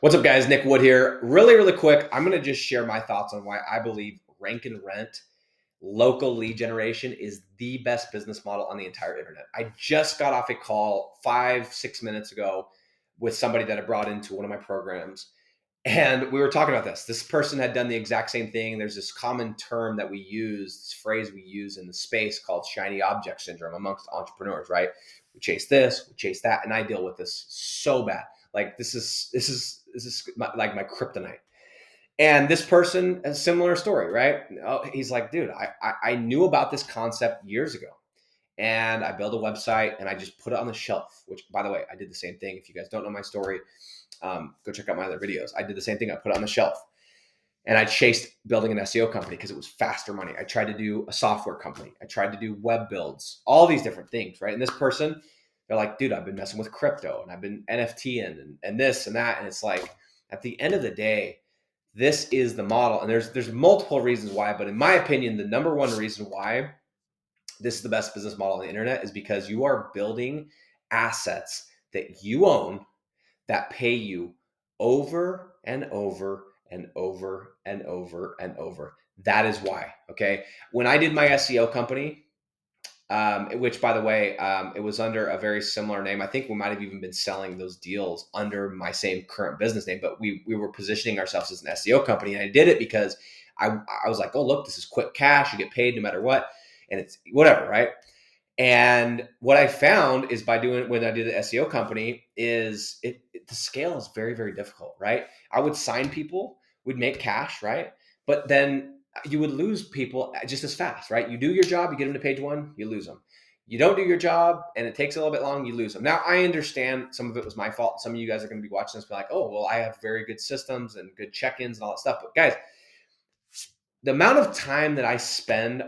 What's up, guys? Nick Wood here. Really quick, I'm going to just share my thoughts on why I believe rank and rent local lead generation is the best business model on the entire internet. I just got off a call 5-6 minutes ago with somebody that I brought into one of my programs. And we were talking about this. This person had done the exact same thing. There's this common term that we use, this phrase we use in the space called shiny object syndrome amongst entrepreneurs, right? We chase this, we chase that, and I deal with this so bad. Like this is like my kryptonite. And this person, a similar story, right? He's like, dude, I knew about this concept years ago. And I built a website and I just put it on the shelf, which, by the way, I did the same thing. If you guys don't know my story, go check out my other videos. I did the same thing. I put it on the shelf and I chased building an SEO company because it was faster money. I tried to do a software company. I tried to do web builds, all these different things, right? And this person, they're like, dude, I've been messing with crypto and I've been NFTing and this and that. And it's like, at the end of the day, this is the model. And there's multiple reasons why, but in my opinion, the number one reason why this is the best business model on the internet is because you are building assets that you own that pay you over and over and over and over and over. That is why. Okay. When I did my SEO company, which, by the way, it was under a very similar name. I think we might have even been selling those deals under my same current business name, but we were positioning ourselves as an SEO company. And I did it because I was like, oh, look, this is quick cash. You get paid no matter what. And it's whatever, right? And what I found is by doing when I did the SEO company is the scale is very difficult, right? I would sign people, we'd make cash, right? But then you would lose people just as fast, right? You do your job, you get them to page one, you lose them. You don't do your job and it takes a little bit long, you lose them. Now, I understand some of it was my fault. Some of you guys are going to be watching this and be like, oh, well, I have very good systems and good check-ins and all that stuff. But guys, the amount of time that I spend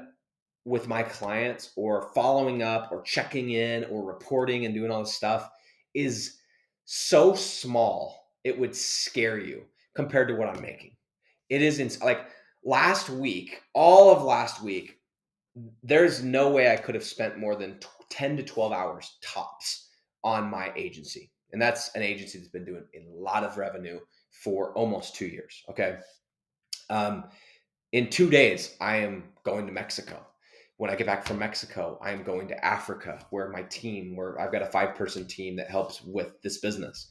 with my clients or following up or checking in or reporting and doing all this stuff is so small, it would scare you compared to what I'm making. It isn't like last week, all of last week, there's no way I could have spent more than 10 to 12 hours tops on my agency. And that's an agency that's been doing a lot of revenue for almost 2 years. Okay. In 2 days, I am going to Mexico. When I get back from Mexico, I am going to Africa, where I've got a 5-person team that helps with this business.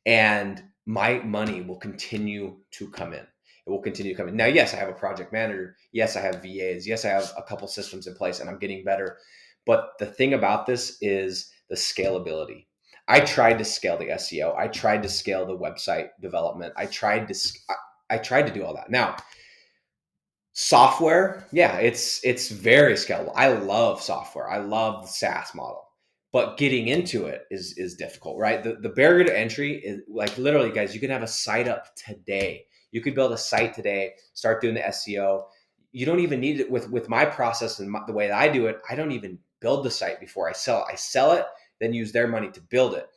And my money will continue to come in. It will continue to come in. Now, yes, I have a project manager. Yes, I have VAs. Yes, I have a couple systems in place and I'm getting better. But the thing about this is the scalability. I tried to scale the SEO. I tried to scale the website development. I tried to do all that. Now, software, yeah, it's very scalable. I love software. I love the SaaS model, but getting into it is difficult, right? The barrier to entry is like literally, guys. You can have a site up today. You could build a site today, start doing the SEO. You don't even need it with my process and the way that I do it. I don't even build the site before I sell it. I sell it, then use their money to build it.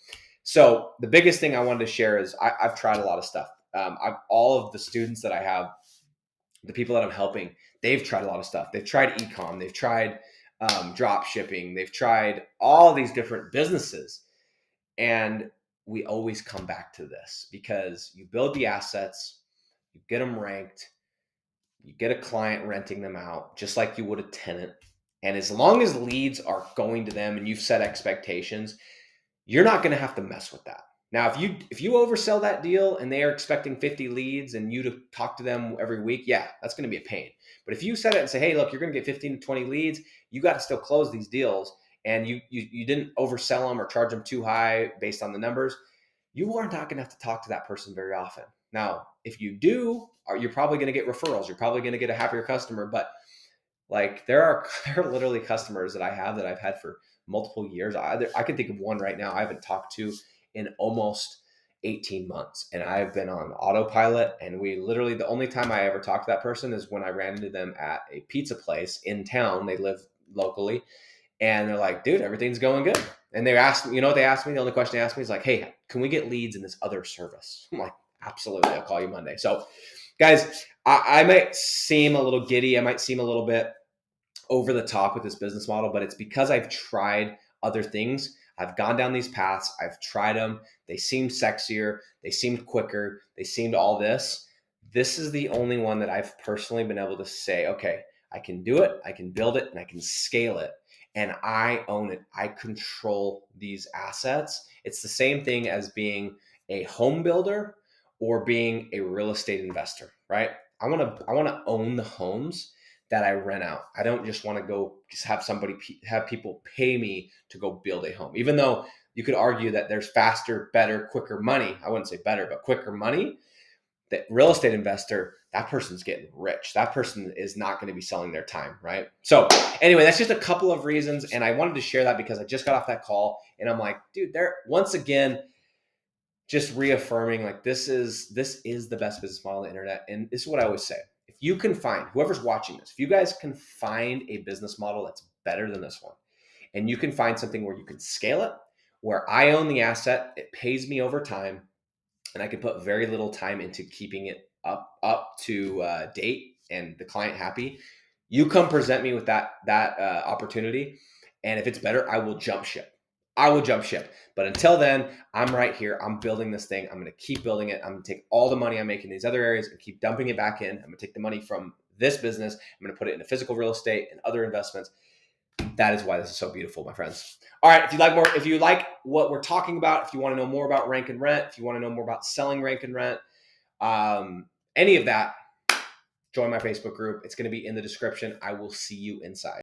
So the biggest thing I wanted to share is I've tried a lot of stuff. All of the students that I have, the people that I'm helping, they've tried a lot of stuff. They've tried ecom, they've tried drop shipping, they've tried all these different businesses. And we always come back to this because you build the assets, you get them ranked, you get a client renting them out just like you would a tenant. And as long as leads are going to them and you've set expectations, you're not going to have to mess with that. Now, if you oversell that deal and they are expecting 50 leads and you to talk to them every week, yeah, that's going to be a pain. But if you set it and say, hey, look, you're going to get 15 to 20 leads, you got to still close these deals, and you didn't oversell them or charge them too high based on the numbers, you are not going to have to talk to that person very often. Now, if you do, you're probably going to get referrals. You're probably going to get a happier customer. But like there are literally customers that I've had for multiple years. I can think of one right now I haven't talked to in almost 18 months. And I've been on autopilot. And we literally, the only time I ever talked to that person is when I ran into them at a pizza place in town. They live locally. And they're like, dude, everything's going good. And they asked me, you know what they asked me? The only question they asked me is like, hey, can we get leads in this other service? I'm like, absolutely. I'll call you Monday. So guys, I might seem a little giddy. I might seem a little bit over the top with this business model, but it's because I've tried other things. I've gone down these paths. I've tried them. They seemed sexier. They seemed quicker. They seemed all this. This is the only one that I've personally been able to say, okay, I can do it. I can build it and I can scale it. And I own it. I control these assets. It's the same thing as being a home builder or being a real estate investor, right? I want to own the homes that I rent out. I don't just want to go just have people pay me to go build a home. Even though you could argue that there's faster, better, quicker money. I wouldn't say better, but quicker money. That real estate investor, that person's getting rich. That person is not going to be selling their time, right? So anyway, that's just a couple of reasons. And I wanted to share that because I just got off that call and I'm like, dude, there once again, just reaffirming like this is the best business model on the internet. And this is what I always say. If you can find, whoever's watching this, if you guys can find a business model that's better than this one, and you can find something where you can scale it, where I own the asset, it pays me over time, and I can put very little time into keeping it up to date and the client happy. You come present me with that opportunity, and if it's better, I will jump ship. I will jump ship. But until then, I'm right here. I'm building this thing. I'm going to keep building it. I'm going to take all the money I make in these other areas and keep dumping it back in. I'm going to take the money from this business. I'm going to put it into physical real estate and other investments. That is why this is so beautiful, my friends. All right, if you like what we're talking about, if you want to know more about rank and rent, if you want to know more about selling rank and rent, any of that, join my Facebook group. It's going to be in the description. I will see you inside.